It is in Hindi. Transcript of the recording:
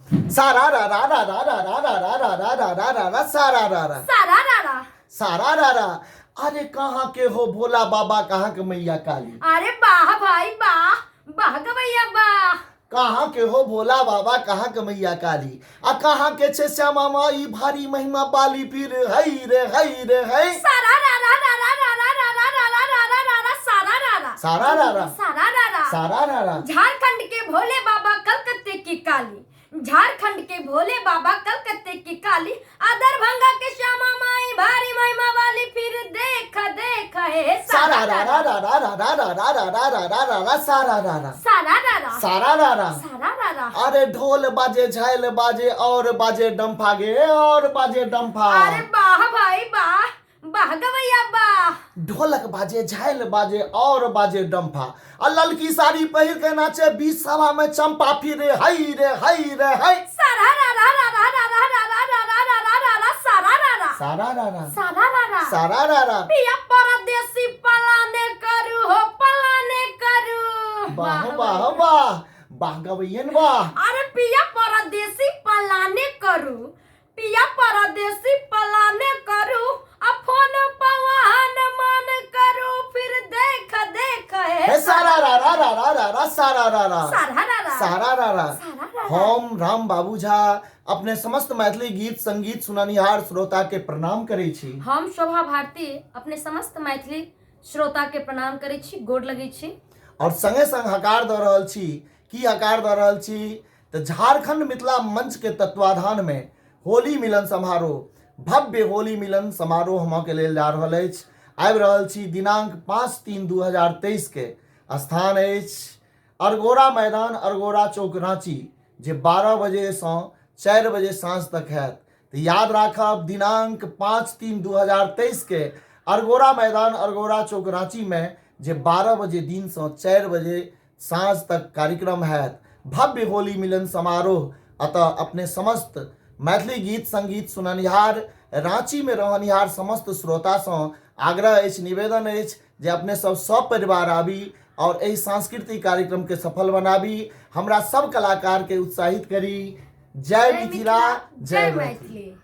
सारा रा रा रा रा रा रा रा रा रा रा रा रा रा रा सारा रा रा सारा रा रा। सारा रा रा। अरे कहाँ के हो भोला बाबा, कहाँ के मैया काली? अरे वाह भाई वाह, वाह गवैया वाह। कहाँ के हो भोला बाबा, कहाँ के मैया काली? आ कहाँ के छे श्यामा माई भारी महिमा पाली, फिर हई रे हई रे हई। सारा रा रा रा रा रा रा रा रा रा रा रा रा रा रा सारा रा रा। सारा रा रा सारा रा रा। सारा रा रा। झारखंड के भोले बाबा कलकत्ते की काली, झारखंड के भोले बाबा कलकत्ते की काली, दरभंगा के श्यामा माई भारी महिमा वाली, फिर देख देख है सारा रा रा रा रा रा रा रा रा रा रा रा रा रा रा सारा रा रा। सारा रा रा। सारा रा रा। सारा रा रा। अरे ढोल बाजे, झाइल बाजे और बाजे डंफा गे, और बाजे डंफा। अरे वाह भाई वाह, वाह गवैया वाह। ढोलक बाजे, झाइल बाजे और बाजे डंफा। आ ललकी साड़ी पहिर के नाचे बीच सभा में चंपा, फिर हई रे हई रे हई। सारा रा रा रा रा रा रा रा रा रा रा रा रा रा रा सारा रा रा। सारा रा रा। सारा रा रा। सारा रा रा। पिया परदेसी पलाने करू हो, पलाने करू। वाह वाह वाह, वाह गवैयन वाह। अरे पिया परदेसी पलाने करू, पिया परदेसी पलाने करू, अफोन पवन मन करू, फिर देख देख हे सारा रा रा रा रा रा रा सारा रा रा। सारा रा रा। सारा रा रा। सारा रा रा। हम राम बाबू झा अपने समस्त मैथिली गीत संगीत सुननिहार श्रोता के प्रणाम करै छी। हम शोभा भारती अपने समस्त मैथिली श्रोता के प्रणाम करै छी, गोड़ लगै छी। और संगे संग हकार दऽ रहल छी। की हकार दऽ रहल छी तऽ झारखंड मिथिला मंच के तत्वाधान में होली मिलन समारोह, भव्य होली मिलन समारोह हम के लेल जा रहल अछि। आबि रहल छी दिनांक 5/3/2023 के। स्थान अछि अरगोड़ा मैदान, अरगोड़ा चौक, रांची, जे 12 बजे से 4 बजे साँझ तक हैत। तो याद राखब दिनांक 5/3/2023 के अरगोड़ा मैदान, अरगोड़ा चौक, रांची में जे 12 बजे दिन से 4 बजे साँझ तक कार्यक्रम हैत। भव्य होली मिलन समारोह। अतः अपने समस्त मैथिली गीत संगीत सुननिहार, रांची में रहनिहार समस्त श्रोता से आग्रह अछि, निवेदन अछि जे अपने सब सपरिवार आबी और एहि सांस्कृतिक कार्यक्रम के सफल बनाबी। हमरा सब कलाकार के उत्साहित करी। जय मिथिला, जय मैथिली।